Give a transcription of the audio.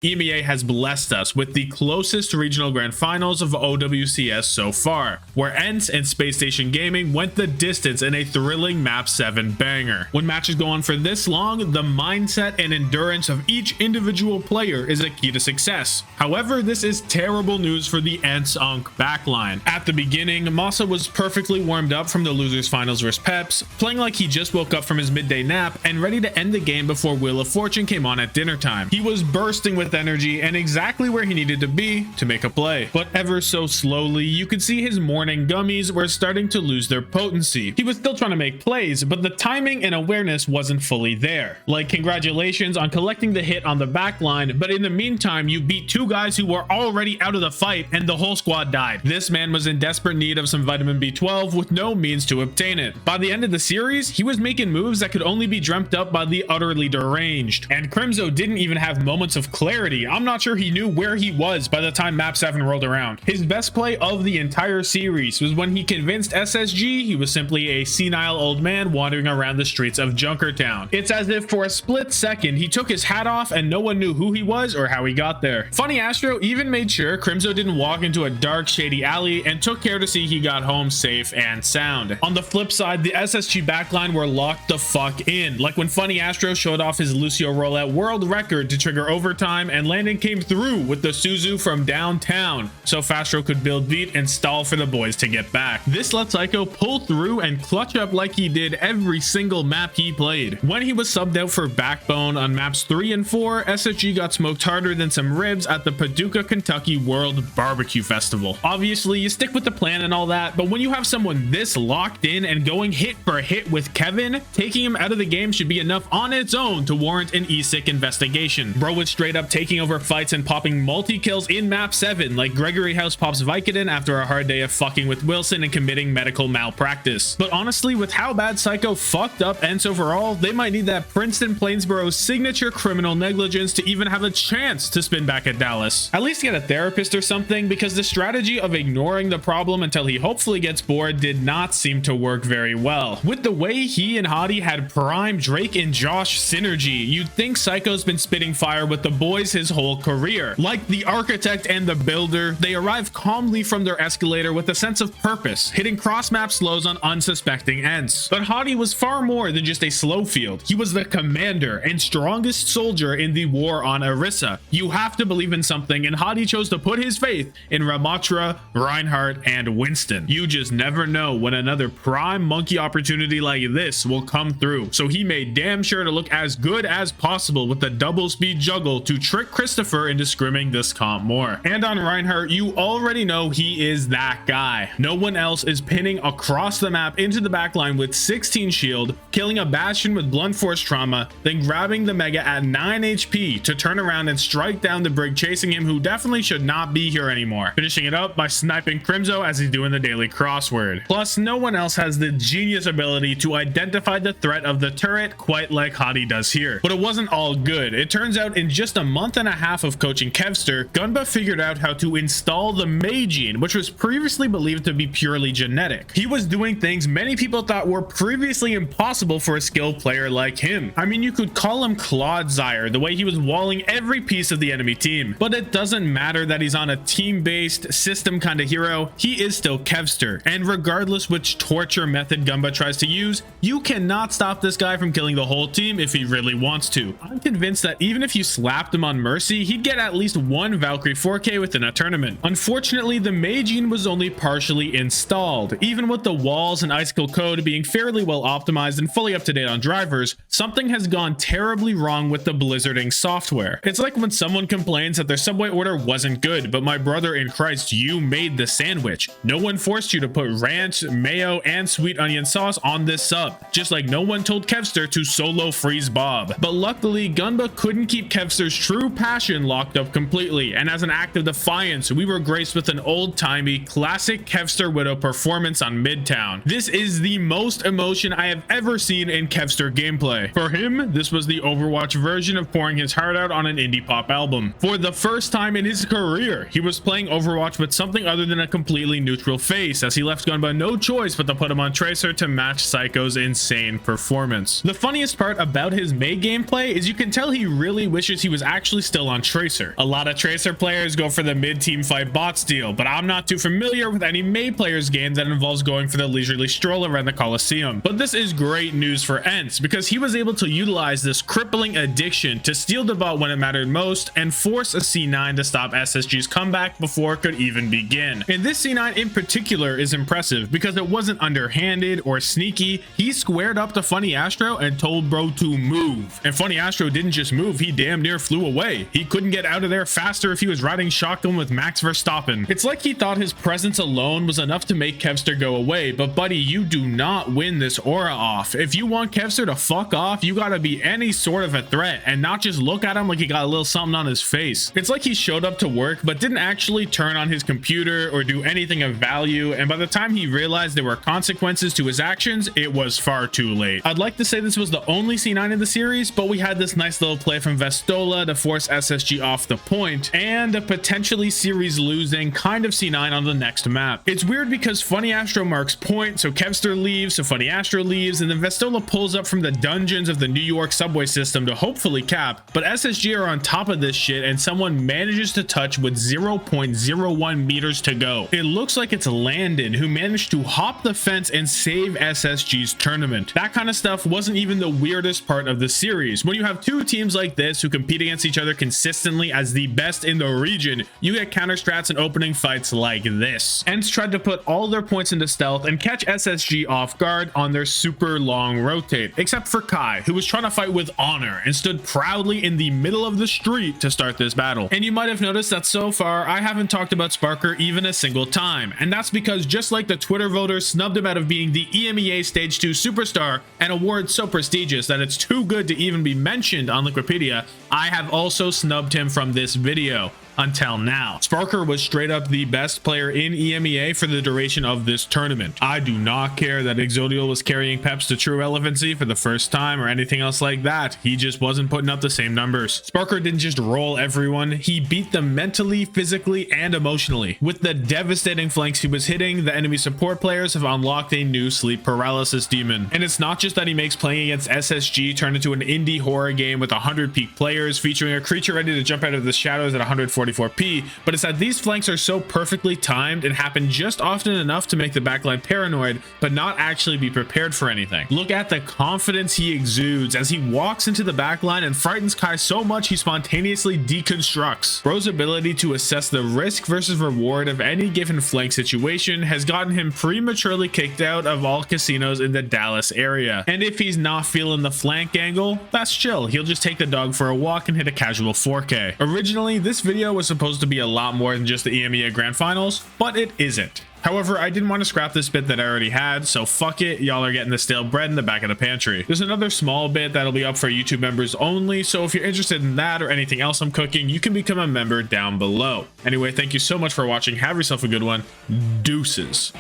EMEA has blessed us with the closest regional grand finals of OWCS so far, where ENCE and Space Station Gaming went the distance in a thrilling Map 7 banger. When matches go on for this long, the mindset and endurance of each individual player is a key to success. However, this is terrible news for the ENCE Unk backline. At the beginning, Massa was perfectly warmed up from the losers finals vs Peps, playing like he just woke up from his midday nap and ready to end the game before Wheel of Fortune came on at dinner time. He was bursting with energy and exactly where he needed to be to make a play. But ever so slowly, you could see his morning gummies were starting to lose their potency. He was still trying to make plays, but the timing and awareness wasn't fully there. Like, congratulations on collecting the hit on the back line, but in the meantime, you beat two guys who were already out of the fight and the whole squad died. This man was in desperate need of some vitamin B12 with no means to obtain it. By the end of the series, he was making moves that could only be dreamt up by the utterly deranged. And Crimzo didn't even have moments of clarity. I'm not sure he knew where he was by the time Map 7 rolled around. His best play of the entire series was when he convinced SSG he was simply a senile old man wandering around the streets of Junkertown. It's as if for a split second he took his hat off and no one knew who he was or how he got there. Funny Astro even made sure Crimzo didn't walk into a dark shady alley and took care to see he got home safe and sound. On the flip side, the SSG backline were locked the fuck in, like when Funny Astro showed off his Lucio rollout world record to trigger overtime and Landon came through with the Suzu from downtown so Fastro could build beat and stall for the boys to get back. This let Psycho pull through and clutch up like he did every single map he played. When he was subbed out for Backbone on maps 3 and 4, SSG got smoked harder than some ribs at the Paducah, Kentucky World Barbecue Festival. Obviously, you stick with the plan and all that, but when you have someone this locked in and going hit for hit with Kevin, taking him out of the game should be enough on its own to warrant an ESIC investigation. Bro was straight up taking over fights and popping multi-kills in Map 7 like Gregory House pops Vicodin after a hard day of fucking with Wilson and committing medical malpractice. But honestly, with how bad Psycho fucked up ENCE overall, they might need that Princeton Plainsboro signature criminal negligence to even have a chance to spin back at Dallas. At least get a therapist or something, because the strategy of ignoring the problem until he hopefully gets bored did not seem to work very well. With the way he and Hottie had prime Drake and Josh synergy, you'd think Psycho's been spitting fire with the boys his whole career. Like the architect and the builder, they arrive calmly from their escalator with a sense of purpose, hitting cross-map slows on unsuspecting ENCE. But Hottie was far more than just a slow field. He was the commander and strongest soldier in the war on Orisa. You have to believe in something, and Hottie chose to put his faith in Ramatra, Reinhardt, and Winston. You just never know when another prime monkey opportunity like this will come through, so he made damn sure to look as good as possible with the double speed juggle to trick Christopher into scrimming this comp more. And on Reinhardt, you already know he is that guy. No one else is pinning across the map into the backline with 16 shield, killing a Bastion with blunt force trauma, then grabbing the Mega at 9 HP to turn around and strike down the Brig chasing him, who definitely should not be here anymore, finishing it up by sniping Crimzo as he's doing the daily crossword. Plus, no one else has the genius ability to identify the threat of the turret quite like Hottie does here. But it wasn't all good. It turns out in just a month and a half of coaching Kevster, Gunba figured out how to install the May gene, which was previously believed to be purely genetic. He was doing things many people thought were previously impossible for a skilled player like him. I mean, you could call him Claude Zyre, the way he was walling every piece of the enemy team. But it doesn't matter that he's on a team-based system kind of hero, he is still Kevster. And regardless which torture method Gunba tries to use, you cannot stop this guy from killing the whole team if he really wants to. I'm convinced that even if you slapped him on Mercy, he'd get at least one Valkyrie 4K within a tournament. Unfortunately, the May gene was only partially installed. Even with the walls and Icicle code being fairly well optimized and fully up to date on drivers, something has gone terribly wrong with the blizzarding software. It's like when someone complains that their Subway order wasn't good, but my brother in Christ, you made the sandwich. No one forced you to put ranch, mayo, and sweet onion sauce on this sub, just like no one told Kevster to solo freeze Bob. But luckily, Gunba couldn't keep Kevster's true passion locked up completely, and as an act of defiance, we were graced with an old-timey classic Kevster Widow performance on Midtown. This is the most emotion I have ever seen in Kevster gameplay. For him, this was the Overwatch version of pouring his heart out on an indie pop album. For the first time in his career, he was playing Overwatch with something other than a completely neutral face, as he left Gunba no choice but to put him on Tracer to match Psycho's insane performance. The funniest part about his May gameplay is you can tell he really wishes he was actually actually still on Tracer. A lot of Tracer players go for the mid-team fight bot steal, but I'm not too familiar with any May players game that involves going for the leisurely stroll around the Coliseum. But this is great news for Ents, because he was able to utilize this crippling addiction to steal the bot when it mattered most and force a C9 to stop SSG's comeback before it could even begin. And this C9 in particular is impressive because it wasn't underhanded or sneaky. He squared up to Funny Astro and told bro to move. And Funny Astro didn't just move, he damn near flew away. He couldn't get out of there faster if he was riding shotgun with Max Verstappen. It's like he thought his presence alone was enough to make Kevster go away, but buddy, you do not win this aura off. If you want Kevster to fuck off, you gotta be any sort of a threat and not just look at him like he got a little something on his face. It's like he showed up to work but didn't actually turn on his computer or do anything of value, and by the time he realized there were consequences to his actions, it was far too late. I'd like to say this was the only C9 in the series, but we had this nice little play from Vestola to force SSG off the point, and a potentially series losing kind of C9 on the next map. It's weird because Funny Astro marks point, so Kevster leaves, so Funny Astro leaves, and then Vestola pulls up from the dungeons of the New York subway system to hopefully cap, but SSG are on top of this shit and someone manages to touch with 0.01 meters to go. It looks like it's Landon who managed to hop the fence and save SSG's tournament. That kind of stuff wasn't even the weirdest part of the series. When you have two teams like this who compete against each other consistently as the best in the region, you get counter strats and opening fights like this. Ents tried to put all their points into stealth and catch SSG off guard on their super long rotate, except for Kai, who was trying to fight with honor and stood proudly in the middle of the street to start this battle. And you might have noticed that so far I haven't talked about Sparker even a single time, and that's because just like the Twitter voters snubbed him out of being the EMEA Stage 2 superstar, an award so prestigious that it's too good to even be mentioned on Wikipedia, I have also snubbed him from this video. Until now, Sparker was straight up the best player in EMEA for the duration of this tournament. I do not care that Exodial was carrying Peps to true relevancy for the first time or anything else like that. He just wasn't putting up the same numbers. Sparker didn't just roll everyone, he beat them mentally, physically, and emotionally. With the devastating flanks he was hitting, the enemy support players have unlocked a new sleep paralysis demon. And it's not just that he makes playing against SSG turn into an indie horror game with 100 peak players featuring a creature ready to jump out of the shadows at 144p, but it's that these flanks are so perfectly timed and happen just often enough to make the backline paranoid, but not actually be prepared for anything. Look at the confidence he exudes as he walks into the backline and frightens Kai so much he spontaneously deconstructs. Bro's ability to assess the risk versus reward of any given flank situation has gotten him prematurely kicked out of all casinos in the Dallas area. And if he's not feeling the flank angle, that's chill. He'll just take the dog for a walk and hit a casual 4K. Originally, this video was supposed to be a lot more than just the EMEA Grand Finals, but it isn't. However, I didn't want to scrap this bit that I already had, so fuck it, y'all are getting the stale bread in the back of the pantry. There's another small bit that'll be up for YouTube members only, so if you're interested in that or anything else I'm cooking, you can become a member down below. Anyway, thank you so much for watching, have yourself a good one, deuces.